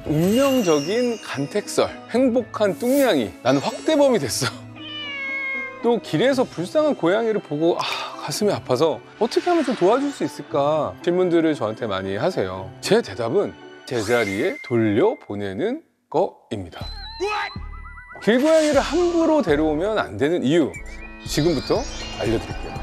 운명적인 간택설, 행복한 뚱냥이, 나는 확대범이 됐어. 또 길에서 불쌍한 고양이를 보고 가슴이 아파서 어떻게 하면 좀 도와줄 수 있을까 질문들을 저한테 많이 하세요. 제 대답은 제자리에 돌려보내는 거입니다. 길고양이를 함부로 데려오면 안 되는 이유, 지금부터 알려드릴게요.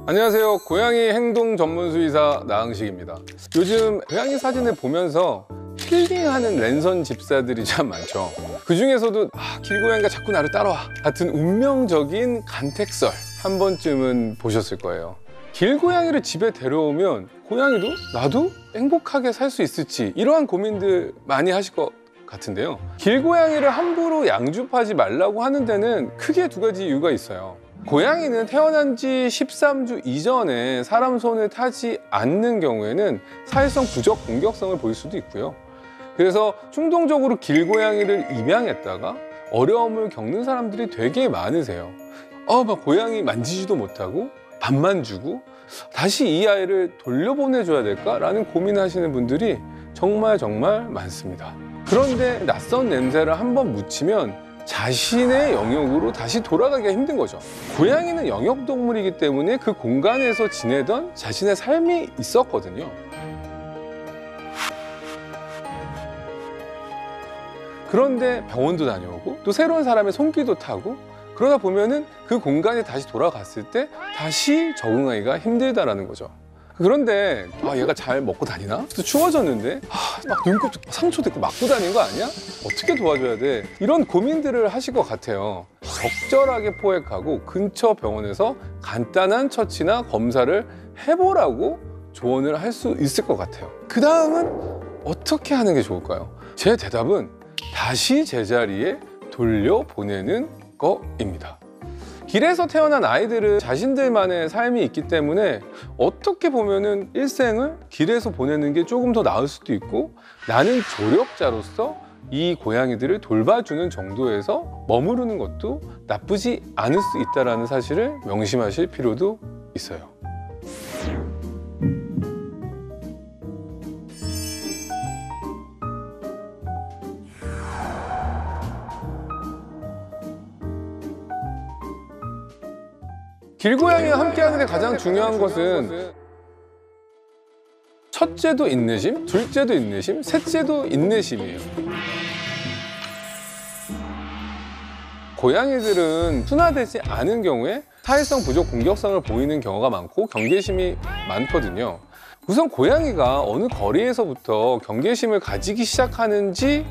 안녕하세요. 고양이 행동 전문 수의사 나항식입니다. 요즘 고양이 사진을 보면서 힐링하는 랜선 집사들이 참 많죠. 그 중에서도 길고양이가 자꾸 나를 따라와 같은 운명적인 간택설 한 번쯤은 보셨을 거예요. 길고양이를 집에 데려오면 고양이도 나도 행복하게 살 수 있을지 이러한 고민들 많이 하실 것 같은데요. 길고양이를 함부로 양줍하지 말라고 하는 데는 크게 두 가지 이유가 있어요. 고양이는 태어난 지 13주 이전에 사람 손을 타지 않는 경우에는 사회성 부적 공격성을 보일 수도 있고요. 그래서 충동적으로 길고양이를 입양했다가 어려움을 겪는 사람들이 되게 많으세요. 막 고양이 만지지도 못하고 밥만 주고 다시 이 아이를 돌려보내줘야 될까라는 고민하시는 분들이 정말 많습니다. 그런데 낯선 냄새를 한번 묻히면 자신의 영역으로 다시 돌아가기가 힘든 거죠. 고양이는 영역동물이기 때문에 그 공간에서 지내던 자신의 삶이 있었거든요. 그런데 병원도 다녀오고 또 새로운 사람의 손길도 타고 그러다 보면은 그 공간에 다시 돌아갔을 때 다시 적응하기가 힘들다라는 거죠. 그런데 얘가 잘 먹고 다니나? 또 추워졌는데 막 눈곱 상처도 있고 맞고 다니는 거 아니야? 어떻게 도와줘야 돼? 이런 고민들을 하실 것 같아요. 적절하게 포획하고 근처 병원에서 간단한 처치나 검사를 해보라고 조언을 할 수 있을 것 같아요. 그 다음은 어떻게 하는 게 좋을까요? 제 대답은 다시 제자리에 돌려보내는 거입니다. 길에서 태어난 아이들은 자신들만의 삶이 있기 때문에 어떻게 보면은 일생을 길에서 보내는 게 조금 더 나을 수도 있고, 나는 조력자로서 이 고양이들을 돌봐주는 정도에서 머무르는 것도 나쁘지 않을 수 있다는 사실을 명심하실 필요도 있어요. 길고양이와 함께하는 데 가장 중요한 것은 첫째도 인내심, 둘째도 인내심, 셋째도 인내심이에요. 고양이들은 순화되지 않은 경우에 사회성 부족 공격성을 보이는 경우가 많고 경계심이 많거든요. 우선 고양이가 어느 거리에서부터 경계심을 가지기 시작하는지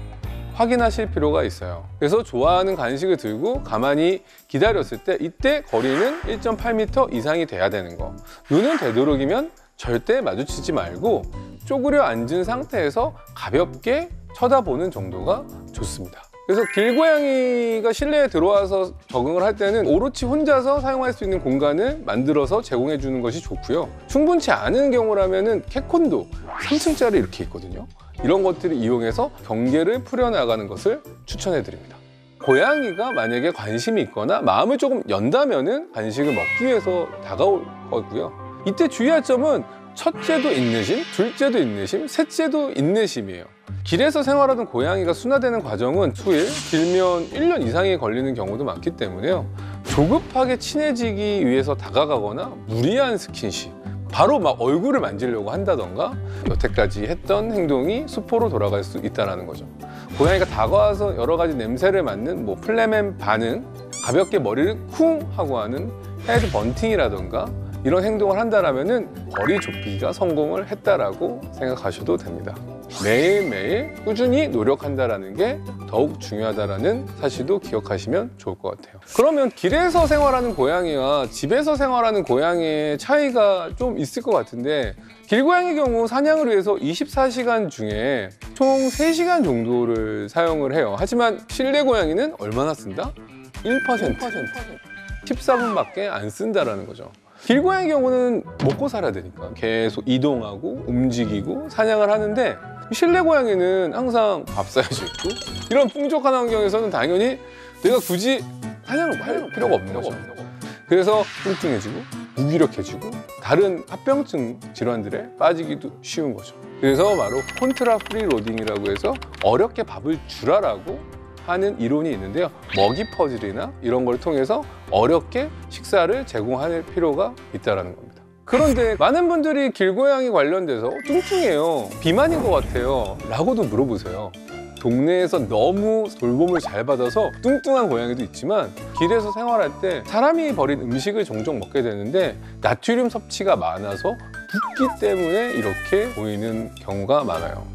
확인하실 필요가 있어요. 그래서 좋아하는 간식을 들고 가만히 기다렸을 때 이때 거리는 1.8m 이상이 돼야 되는 거. 눈은 되도록이면 절대 마주치지 말고 쪼그려 앉은 상태에서 가볍게 쳐다보는 정도가 좋습니다. 그래서 길고양이가 실내에 들어와서 적응을 할 때는 오롯이 혼자서 사용할 수 있는 공간을 만들어서 제공해 주는 것이 좋고요. 충분치 않은 경우라면 캣콘도 3층짜리 이렇게 있거든요. 이런 것들을 이용해서 경계를 풀어나가는 것을 추천해 드립니다. 고양이가 만약에 관심이 있거나 마음을 조금 연다면은 간식을 먹기 위해서 다가올 거고요. 이때 주의할 점은 첫째도 인내심, 둘째도 인내심, 셋째도 인내심이에요. 길에서 생활하던 고양이가 순화되는 과정은 수일, 길면 1년 이상이 걸리는 경우도 많기 때문에요. 조급하게 친해지기 위해서 다가가거나 무리한 스킨십, 바로 막 얼굴을 만지려고 한다던가 여태까지 했던 행동이 수포로 돌아갈 수 있다는 거죠. 고양이가 다가와서 여러 가지 냄새를 맡는 플레멘 반응, 가볍게 머리를 쿵 하고 하는 헤드 번팅이라던가 이런 행동을 한다면 거리 좁히기가 성공을 했다라고 생각하셔도 됩니다. 매일매일 꾸준히 노력한다는 게 더욱 중요하다는 사실도 기억하시면 좋을 것 같아요. 그러면 길에서 생활하는 고양이와 집에서 생활하는 고양이의 차이가 좀 있을 것 같은데, 길고양이 경우 사냥을 위해서 24시간 중에 총 3시간 정도를 사용을 해요. 하지만 실내 고양이는 얼마나 쓴다? 1%. 14분밖에 안 쓴다라는 거죠. 길고양이 경우는 먹고 살아야 되니까 계속 이동하고 움직이고 사냥을 하는데, 실내 고양이는 항상 밥 사야지 있고 이런 풍족한 환경에서는 당연히 내가 굳이 사냥을 할 필요가 없는 거죠. 그래서 뚱뚱해지고 무기력해지고 다른 합병증 질환들에 빠지기도 쉬운 거죠. 그래서 바로 콘트라 프리 로딩이라고 해서 어렵게 밥을 줄라라고 하는 이론이 있는데요. 먹이 퍼즐이나 이런 걸 통해서 어렵게 식사를 제공할 필요가 있다는 겁니다. 그런데 많은 분들이 길고양이 관련돼서 뚱뚱해요, 비만인 것 같아요 라고도 물어보세요. 동네에서 너무 돌봄을 잘 받아서 뚱뚱한 고양이도 있지만 길에서 생활할 때 사람이 버린 음식을 종종 먹게 되는데 나트륨 섭취가 많아서 붓기 때문에 이렇게 보이는 경우가 많아요.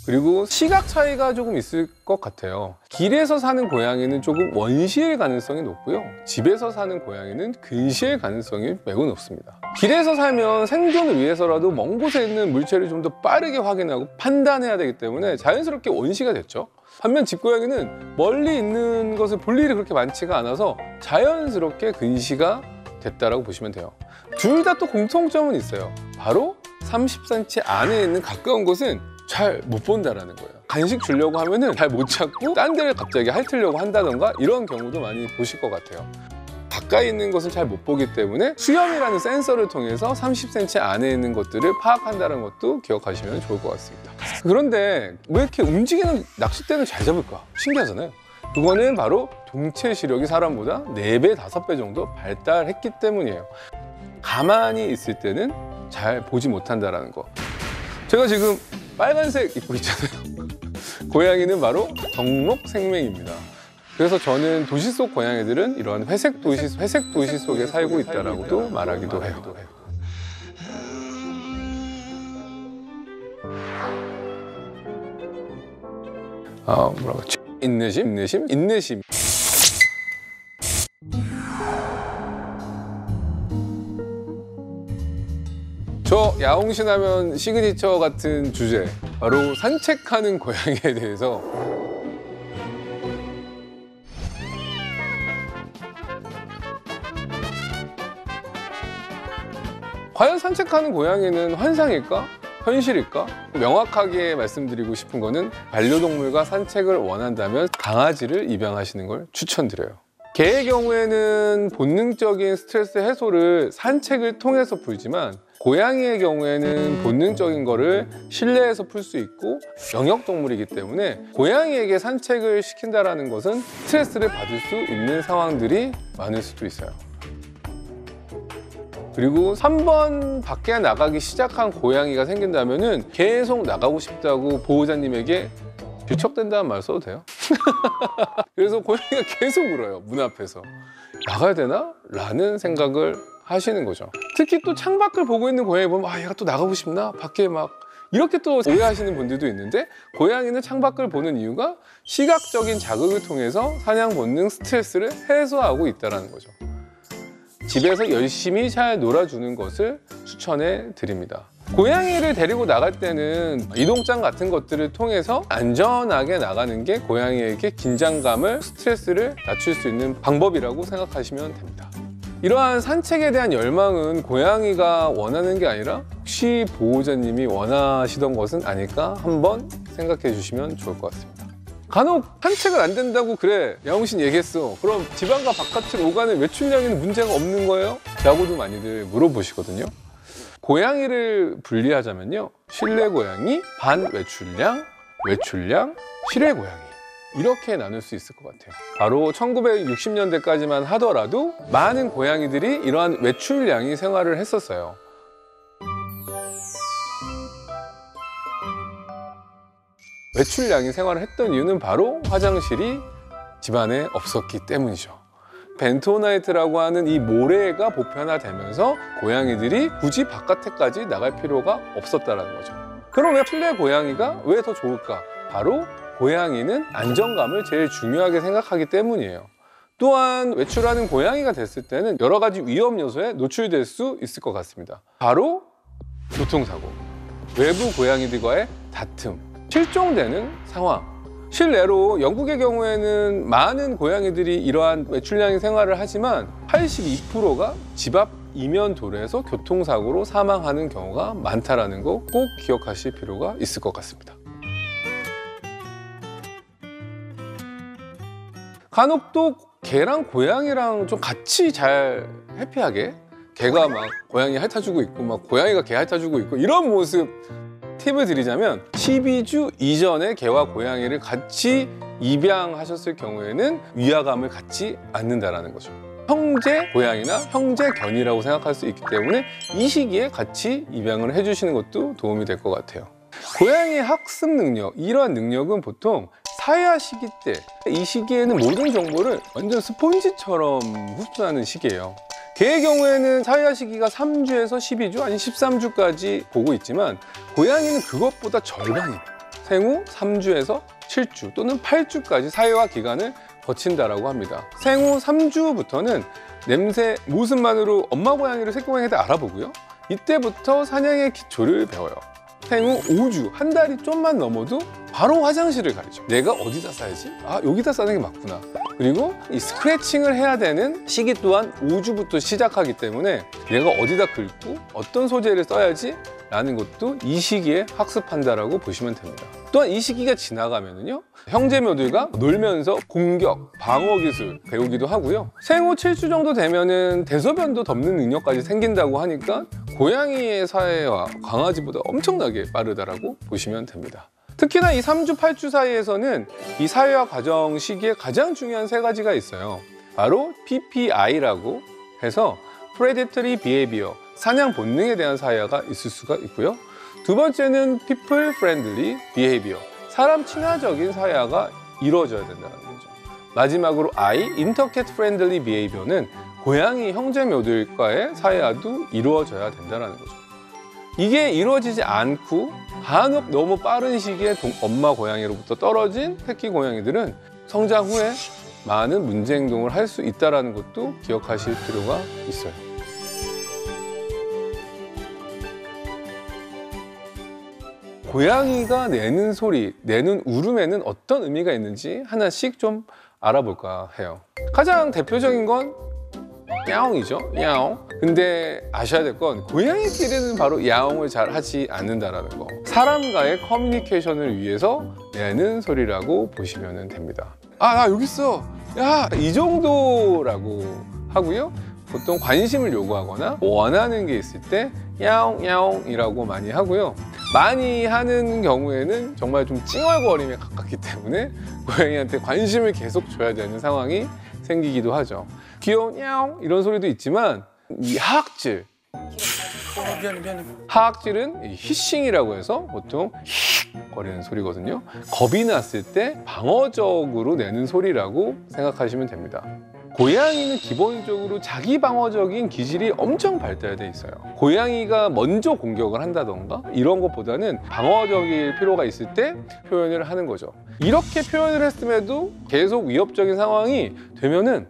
그리고 시각 차이가 조금 있을 것 같아요. 길에서 사는 고양이는 조금 원시일 가능성이 높고요. 집에서 사는 고양이는 근시일 가능성이 매우 높습니다. 길에서 살면 생존을 위해서라도 먼 곳에 있는 물체를 좀 더 빠르게 확인하고 판단해야 되기 때문에 자연스럽게 원시가 됐죠. 반면 집고양이는 멀리 있는 것을 볼 일이 그렇게 많지가 않아서 자연스럽게 근시가 됐다라고 보시면 돼요. 둘 다 또 공통점은 있어요. 바로 30cm 안에 있는 가까운 곳은 잘 못 본다라는 거예요. 간식 주려고 하면은 잘 못 찾고 딴 데를 갑자기 핥으려고 한다던가 이런 경우도 많이 보실 것 같아요. 가까이 있는 것을 잘 못 보기 때문에 수염이라는 센서를 통해서 30cm 안에 있는 것들을 파악한다는 것도 기억하시면 좋을 것 같습니다. 그런데 왜 이렇게 움직이는 낚싯대는 잘 잡을까? 신기하잖아요. 그거는 바로 동체 시력이 사람보다 4배, 5배 정도 발달했기 때문이에요. 가만히 있을 때는 잘 보지 못한다는 거. 제가 지금 빨간색 입고 있잖아요. 고양이는 바로 정록생명입니다. 그래서 저는 도시 속 고양이들은 이러한 회색 도시 속에 살고 있다라고도 말하기도 해요. 뭐라고? 인내심. 저 야옹신 하면 시그니처 같은 주제, 바로 산책하는 고양이에 대해서 과연 산책하는 고양이는 환상일까? 현실일까? 명확하게 말씀드리고 싶은 거는 반려동물과 산책을 원한다면 강아지를 입양하시는 걸 추천드려요. 개의 경우에는 본능적인 스트레스 해소를 산책을 통해서 풀지만 고양이의 경우에는 본능적인 거를 실내에서 풀 수 있고 영역동물이기 때문에 고양이에게 산책을 시킨다는 것은 스트레스를 받을 수 있는 상황들이 많을 수도 있어요. 그리고 3번 밖에 나가기 시작한 고양이가 생긴다면 계속 나가고 싶다고 보호자님에게 질척댄다는 말 써도 돼요? 그래서 고양이가 계속 울어요, 문 앞에서. 나가야 되나? 라는 생각을 하시는 거죠. 특히 또 창밖을 보고 있는 고양이 보면 얘가 또 나가고 싶나? 밖에 막 이렇게 또 오해하시는 분들도 있는데 고양이는 창밖을 보는 이유가 시각적인 자극을 통해서 사냥 본능 스트레스를 해소하고 있다는 거죠. 집에서 열심히 잘 놀아주는 것을 추천해 드립니다. 고양이를 데리고 나갈 때는 이동장 같은 것들을 통해서 안전하게 나가는 게 고양이에게 긴장감을, 스트레스를 낮출 수 있는 방법이라고 생각하시면 됩니다. 이러한 산책에 대한 열망은 고양이가 원하는 게 아니라 혹시 보호자님이 원하시던 것은 아닐까 한번 생각해 주시면 좋을 것 같습니다. 간혹 산책을 안 된다고 그래 야옹신 얘기했어, 그럼 집안과 바깥으로 오가는 외출량에는 문제가 없는 거예요? 라고도 많이들 물어보시거든요. 고양이를 분리하자면요, 실내 고양이, 반외출량, 외출량, 실외 고양이 이렇게 나눌 수 있을 것 같아요. 바로 1960년대까지만 하더라도 많은 고양이들이 이러한 외출량이 생활을 했었어요. 외출량이 생활을 했던 이유는 바로 화장실이 집안에 없었기 때문이죠. 벤토나이트라고 하는 이 모래가 보편화되면서 고양이들이 굳이 바깥에까지 나갈 필요가 없었다는 거죠. 그럼 왜 실내 고양이가 왜 더 좋을까? 바로 고양이는 안정감을 제일 중요하게 생각하기 때문이에요. 또한 외출하는 고양이가 됐을 때는 여러 가지 위험 요소에 노출될 수 있을 것 같습니다. 바로 교통사고, 외부 고양이들과의 다툼, 실종되는 상황. 실내로 영국의 경우에는 많은 고양이들이 이러한 외출량의 생활을 하지만 82%가 집 앞 이면 도로에서 교통사고로 사망하는 경우가 많다는 거 꼭 기억하실 필요가 있을 것 같습니다. 간혹 또 개랑 고양이랑 좀 같이 잘 해피하게, 개가 막 고양이 핥아주고 있고 막 고양이가 개 핥아주고 있고 이런 모습 팁을 드리자면 12주 이전에 개와 고양이를 같이 입양하셨을 경우에는 위화감을 갖지 않는다는 거죠. 형제 고양이나 형제 견이라고 생각할 수 있기 때문에 이 시기에 같이 입양을 해주시는 것도 도움이 될 것 같아요. 고양이의 학습 능력, 이러한 능력은 보통 사야 시기 때, 이 시기에는 모든 정보를 완전 스폰지처럼 흡수하는 시기예요. 개의 경우에는 사야 시기가 3주에서 12주, 아니 13주까지 보고 있지만 고양이는 그것보다 절반입니다. 생후 3주에서 7주 또는 8주까지 사회화 기간을 거친다라고 합니다. 생후 3주부터는 냄새, 모습만으로 엄마 고양이를 새끼 고양이를 알아보고요. 이때부터 사냥의 기초를 배워요. 생후 5주, 한 달이 좀만 넘어도 바로 화장실을 가리죠. 내가 어디다 싸야지? 아, 여기다 싸는 게 맞구나. 그리고 이 스크래칭을 해야 되는 시기 또한 5주부터 시작하기 때문에 내가 어디다 긁고 어떤 소재를 써야지 라는 것도 이 시기에 학습한다라고 보시면 됩니다. 또한 이 시기가 지나가면은요, 형제묘들과 놀면서 공격, 방어 기술 배우기도 하고요. 생후 7주 정도 되면은 대소변도 덮는 능력까지 생긴다고 하니까 고양이의 사회와 강아지보다 엄청나게 빠르다라고 보시면 됩니다. 특히나 이 3주, 8주 사이에서는 이 사회화 과정 시기에 가장 중요한 세 가지가 있어요. 바로 PPI라고 해서 Predatory Behavior, 사냥 본능에 대한 사회화가 있을 수가 있고요. 두 번째는 People Friendly Behavior, 사람 친화적인 사회화가 이루어져야 된다는 거죠. 마지막으로 I, Intercat Friendly Behavior는 고양이 형제묘들과의 사회화도 이루어져야 된다는 거죠. 이게 이루어지지 않고 간혹 너무 빠른 시기에 엄마 고양이로부터 떨어진 새끼 고양이들은 성장 후에 많은 문제 행동을 할 수 있다는 것도 기억하실 필요가 있어요. 고양이가 내는 소리, 내는 울음에는 어떤 의미가 있는지 하나씩 좀 알아볼까 해요. 가장 대표적인 건 야옹이죠. 야옹. 근데 아셔야 될 건 고양이끼리는 바로 야옹을 잘 하지 않는다는 거. 사람과의 커뮤니케이션을 위해서 내는 소리라고 보시면 됩니다. 아, 나 여기 있어. 야, 이 정도라고 하고요. 보통 관심을 요구하거나 원하는 게 있을 때 야옹 야옹이라고 많이 하고요. 많이 하는 경우에는 정말 좀 찡얼거림에 가깝기 때문에 고양이한테 관심을 계속 줘야 되는 상황이 생기기도 하죠. 귀여운 야옹 이런 소리도 있지만 이 하악질, 미안해. 하악질은 히싱이라고 해서 보통 히 거리는 소리거든요. 겁이 났을 때 방어적으로 내는 소리라고 생각하시면 됩니다. 고양이는 기본적으로 자기 방어적인 기질이 엄청 발달돼 있어요. 고양이가 먼저 공격을 한다던가 이런 것보다는 방어적일 필요가 있을 때 표현을 하는 거죠. 이렇게 표현을 했음에도 계속 위협적인 상황이 되면은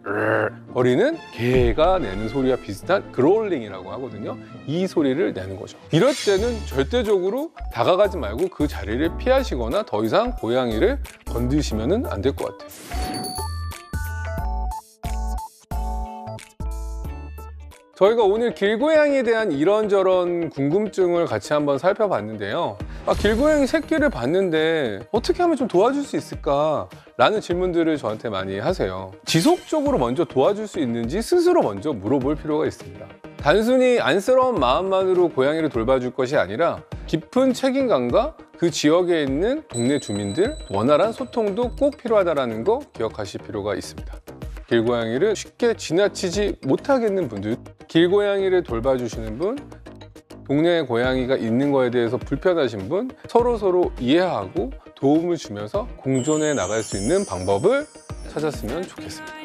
거리는 개가 내는 소리와 비슷한 그롤링이라고 하거든요. 이 소리를 내는 거죠. 이럴 때는 절대적으로 다가가지 말고 그 자리를 피하시거나 더 이상 고양이를 건드시면 안 될 것 같아요. 저희가 오늘 길고양이에 대한 이런저런 궁금증을 같이 한번 살펴봤는데요. 길고양이 새끼를 봤는데 어떻게 하면 좀 도와줄 수 있을까? 라는 질문들을 저한테 많이 하세요. 지속적으로 먼저 도와줄 수 있는지 스스로 먼저 물어볼 필요가 있습니다. 단순히 안쓰러운 마음만으로 고양이를 돌봐줄 것이 아니라 깊은 책임감과 그 지역에 있는 동네 주민들, 원활한 소통도 꼭 필요하다는 거 기억하실 필요가 있습니다. 길고양이를 쉽게 지나치지 못하겠는 분들, 길고양이를 돌봐주시는 분, 동네에 고양이가 있는 거에 대해서 불편하신 분, 서로 이해하고 도움을 주면서 공존해 나갈 수 있는 방법을 찾았으면 좋겠습니다.